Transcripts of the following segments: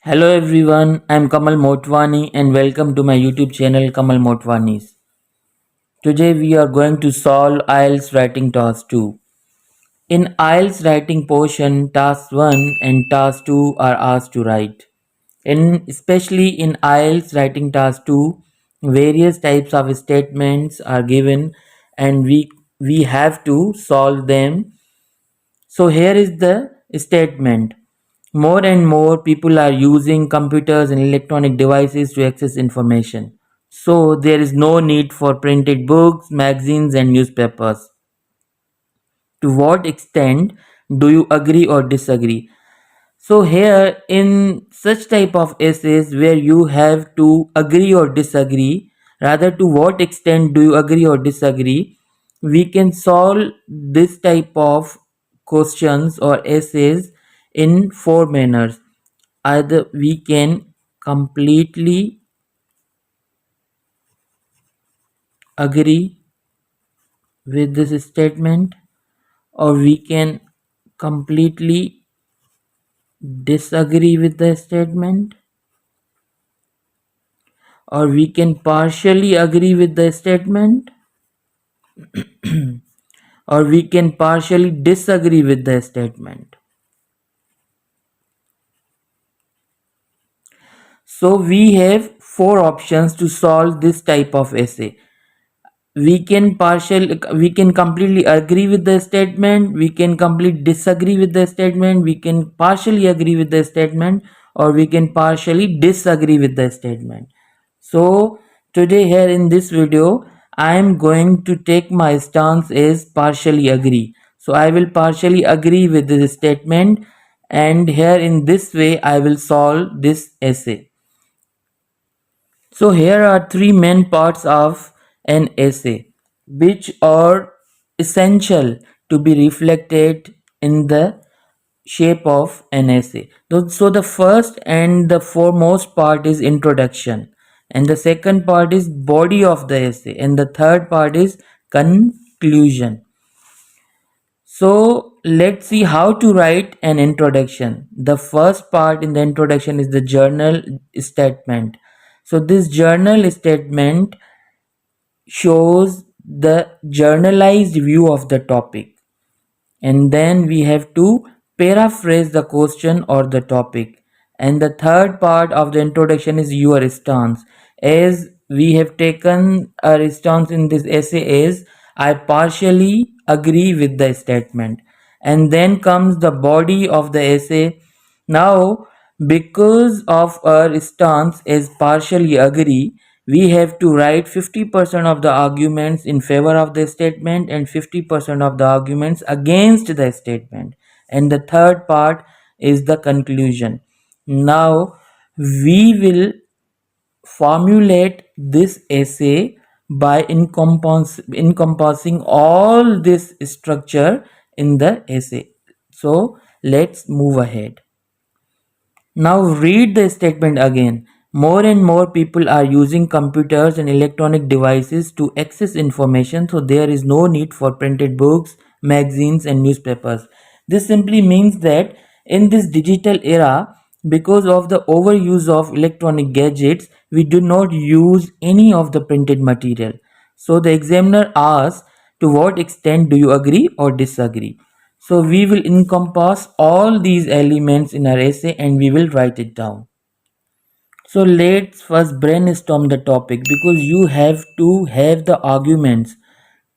Hello everyone, I'm Kamal Motwani and welcome to my YouTube channel Kamal Motwani's. Today we are going to solve IELTS writing task 2. In IELTS writing portion, task 1 and task 2 are asked to write. Especially in IELTS writing task 2, various types of statements are given and we have to solve them. So here is the statement. More and more people are using computers and electronic devices to access information. So there is no need for printed books, magazines and newspapers. To what extent do you agree or disagree? So here in such type of essays where you have to agree or disagree, rather to what extent do you agree or disagree, we can solve this type of questions or essays in four manners. Either we can completely agree with this statement, or we can completely disagree with the statement, or we can partially agree with the statement, or we can partially disagree with the statement. So we have four options to solve this type of essay. We can completely agree with the statement, we can completely disagree with the statement, we can partially agree with the statement, or we can partially disagree with the statement. So today here in this video I am going to take my stance as partially agree. So I will partially agree with this statement, and here in this way I will solve this essay. So here are three main parts of an essay which are essential to be reflected in the shape of an essay. So the first and the foremost part is introduction, and the second part is body of the essay, and the third part is conclusion. So let's see how to write an introduction. The first part in the introduction is the journal statement. So this journal statement shows the journalized view of the topic, and then we have to paraphrase the question or the topic. And the third part of the introduction is your stance. As we have taken our stance in this essay is I partially agree with the statement, and then comes the body of the essay. Now because of our stance is partially agree, we have to write 50% of the arguments in favor of the statement and 50% of the arguments against the statement. And the third part is the conclusion. Now we will formulate this essay by encompassing all this structure in the essay. So let's move ahead. Now read the statement again. More and more people are using computers and electronic devices to access information, so there is no need for printed books, magazines, and newspapers. This simply means that in this digital era, because of the overuse of electronic gadgets, we do not use any of the printed material. So the examiner asks, to what extent do you agree or disagree? So we will encompass all these elements in our essay and we will write it down. So let's first brainstorm the topic, because you have to have the arguments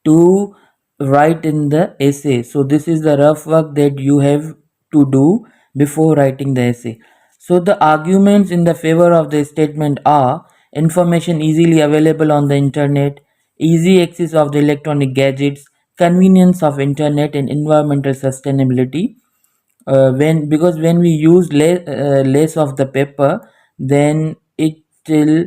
to write in the essay. So this is the rough work that you have to do before writing the essay. So the arguments in the favor of the statement are information easily available on the internet, easy access of the electronic gadgets, convenience of internet, and environmental sustainability. When because when we use less of the paper, then it will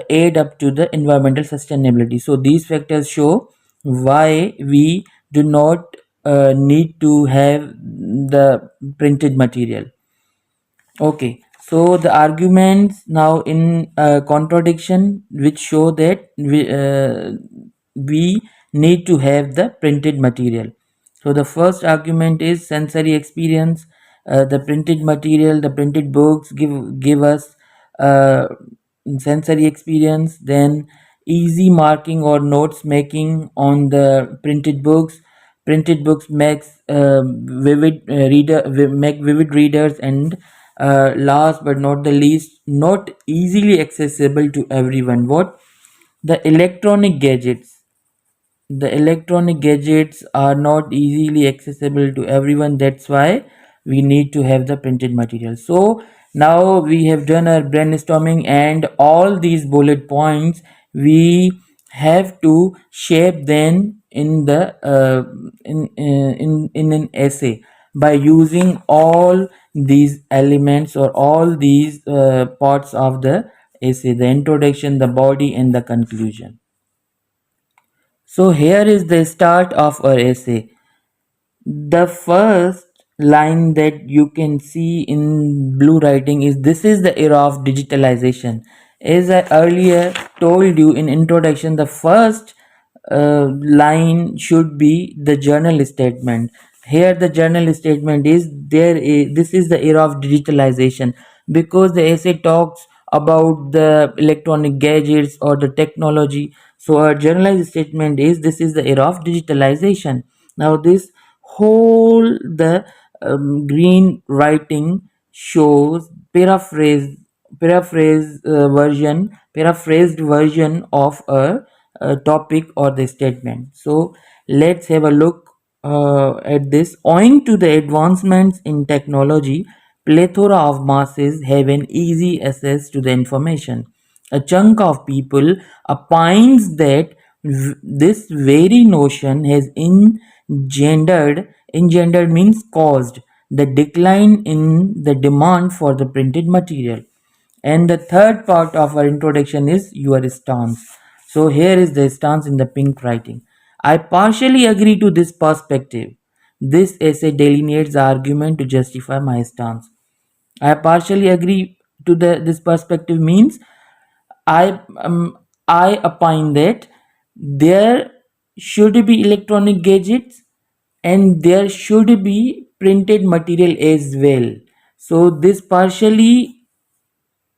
aid up to the environmental sustainability. So these factors show why we do not need to have the printed material. Okay, so the arguments now in contradiction which show that we need to have the printed material. So the first argument is sensory experience. The printed material, the printed books give us uh, sensory experience. Then easy marking or notes making on the printed books makes make vivid readers. And last but not the least, not easily accessible to everyone. What? The electronic gadgets are not easily accessible to everyone. That's why we need to have the printed material. So now we have done our brainstorming, and all these bullet points we have to shape them in the in an essay by using all these elements or all these parts of the essay: the introduction, the body, and the conclusion. So here is the start of our essay. The first line that you can see in blue writing is, "This is the era of digitalization." As I earlier told you in introduction, the first line should be the journal statement. Here the journal statement is there. This is the era of digitalization, because the essay talks about the electronic gadgets or the technology. So our journalized statement is, this is the era of digitalization. Now this whole the green writing shows paraphrased version of a topic or the statement. So let's have a look at this. Owing to the advancements in technology, plethora of masses have an easy access to the information. A chunk of people opines that this very notion has engendered means caused the decline in the demand for the printed material. And the third part of our introduction is your stance. So here is the stance in the pink writing. I partially agree to this perspective. This essay delineates the argument to justify my stance. I partially agree to this perspective means I I opine that there should be electronic gadgets and there should be printed material as well. So this partially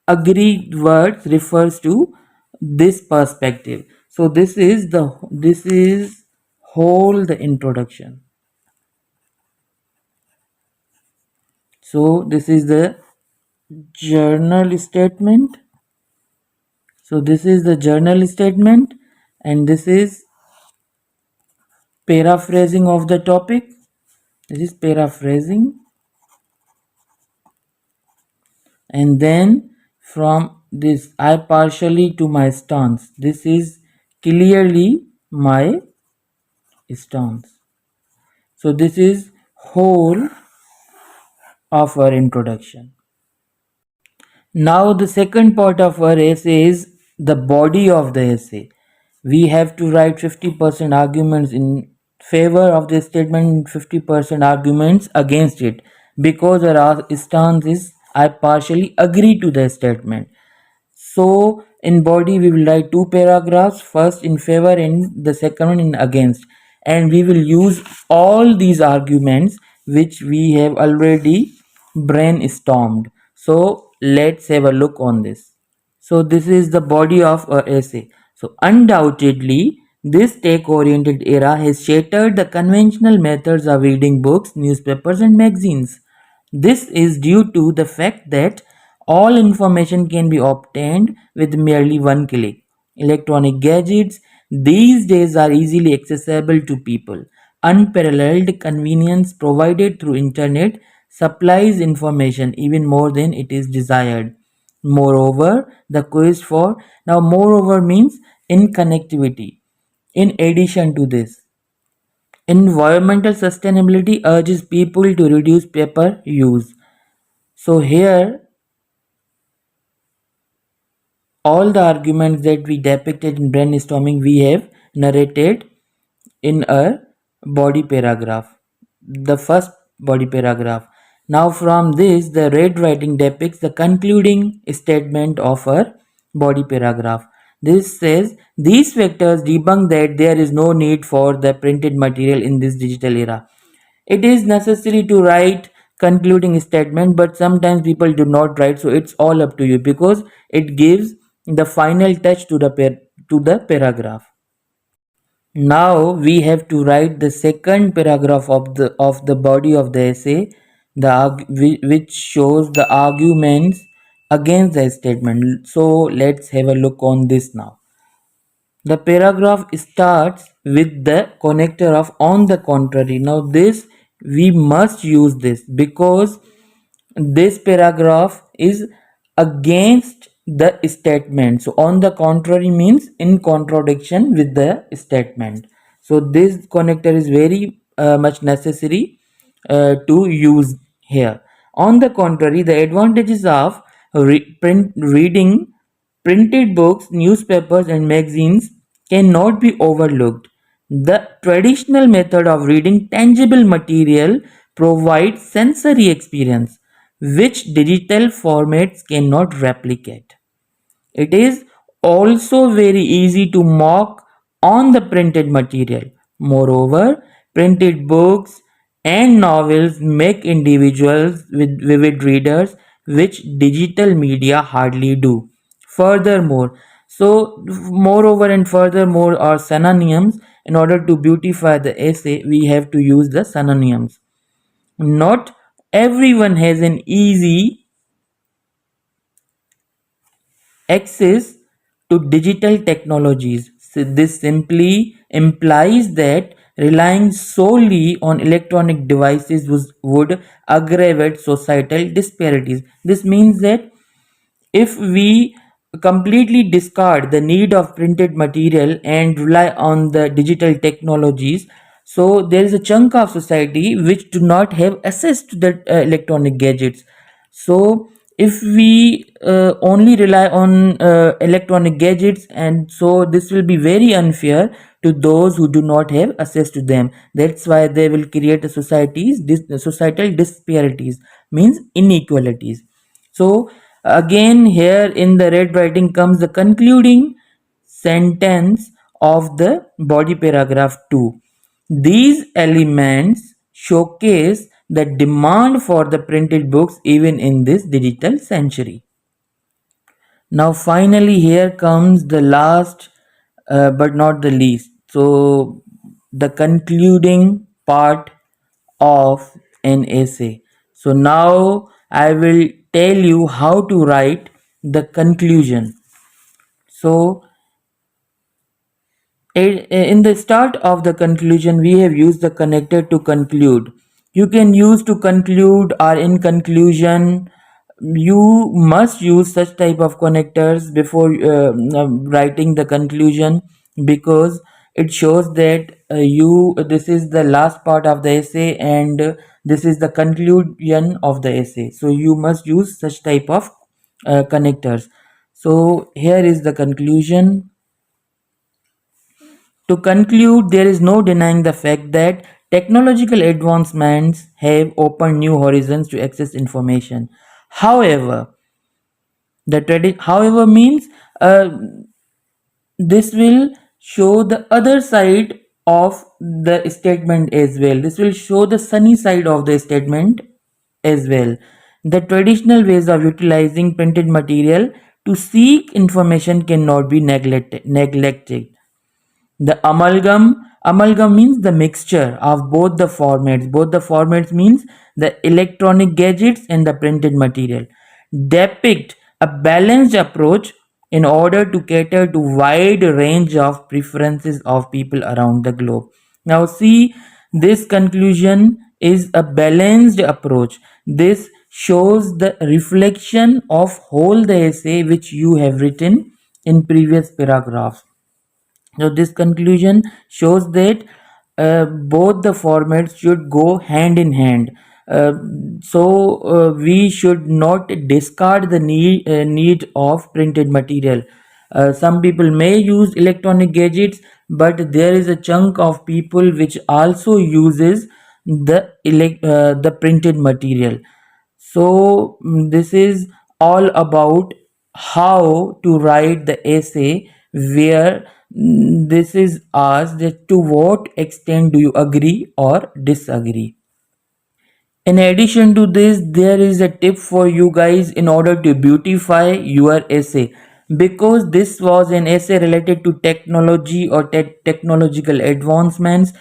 agreed words refers to this perspective. So this is whole the introduction. So this is the journal statement. So this is the journal statement, and this is paraphrasing of the topic. This is paraphrasing, and then from this I partially to my stance. This is clearly my stance. So this is whole of our introduction. Now the second part of our essay is the body of the essay. We have to write 50% arguments in favor of this statement, 50% arguments against it, because our stance is I partially agree to the statement. So in body we will write two paragraphs, first in favor and the second one in against, and we will use all these arguments which we have already brainstormed. So let's have a look on this. So this is the body of a essay. So undoubtedly, this tech-oriented era has shattered the conventional methods of reading books, newspapers, and magazines. This is due to the fact that all information can be obtained with merely one click. Electronic gadgets these days are easily accessible to people. Unparalleled convenience provided through internet supplies information even more than it is desired. Moreover, the quest for now moreover means in connectivity. In addition to this, environmental sustainability urges people to reduce paper use. So here all the arguments that we depicted in brainstorming we have narrated in a body paragraph, the first body paragraph. Now from this the red writing depicts the concluding statement of our body paragraph. This says these factors debunk that there is no need for the printed material in this digital era. It is necessary to write concluding statement, but sometimes people do not write, so it's all up to you because it gives the final touch to the paragraph. Now we have to write the second paragraph of the body of the essay, which shows the arguments against the statement. So let's have a look on this now. The paragraph starts with the connector of on the contrary. Now this we must use this because this paragraph is against the statement. So on the contrary means in contradiction with the statement. So this connector is very much necessary to use here. On the contrary, the advantages of reading printed books, newspapers, and magazines cannot be overlooked. The traditional method of reading tangible material provides sensory experience which digital formats cannot replicate. It is also very easy to mock on the printed material. Moreover, printed books and novels make individuals with vivid readers, which digital media hardly do. Furthermore, moreover and furthermore are synonyms. In order to beautify the essay, we have to use the synonyms. Not everyone has an easy access to digital technologies. So this simply implies that relying solely on electronic devices would aggravate societal disparities. This means that if we completely discard the need of printed material and rely on the digital technologies, so there is a chunk of society which do not have access to the electronic gadgets. So if we only rely on electronic gadgets, and so this will be very unfair to those who do not have access to them. That's why they will create a societal disparities, means inequalities. So again here in the red writing comes the concluding sentence of the body paragraph 2. These elements showcase the demand for the printed books even in this digital century. Now finally here comes the last but not the least. So the concluding part of an essay. So now I will tell you how to write the conclusion. So in the start of the conclusion, we have used the connector to conclude. You can use to conclude or in conclusion. You must use such type of connectors before writing the conclusion because it shows that this is the last part of the essay and this is the conclusion of the essay. So you must use such type of connectors. So here is the conclusion. To conclude, there is no denying the fact that technological advancements have opened new horizons to access information. However, however means uh, this will show the other side of the statement as well. This will show the sunny side of the statement as well. The traditional ways of utilizing printed material to seek information cannot be neglected. The amalgam means the mixture of both the formats means the electronic gadgets and the printed material depict a balanced approach in order to cater to wide range of preferences of people around the globe. Now see, this conclusion is a balanced approach. This shows the reflection of whole the essay which you have written in previous paragraphs. So this conclusion shows that both the formats should go hand in hand. Uh, we should not discard the need of printed material. Some people may use electronic gadgets, but there is a chunk of people which also uses the printed material. So this is all about how to write the essay where this is asked that to what extent do you agree or disagree. In addition to this, there is a tip for you guys in order to beautify your essay, because this was an essay related to technology or technological advancements.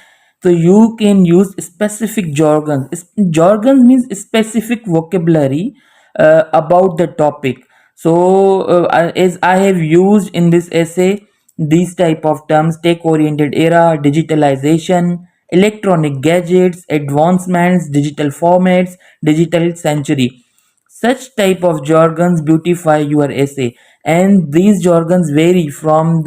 So you can use specific jargons. Jargons means specific vocabulary about the topic. So as I have used in this essay these type of terms: tech oriented era, digitalization, electronic gadgets, advancements, digital formats, digital century. Such type of jargons beautify your essay, and these jargons vary from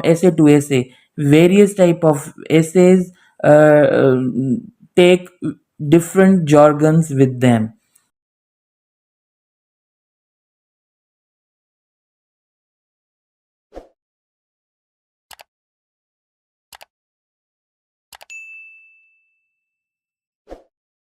essay to essay. Various type of essays take different jargons with them.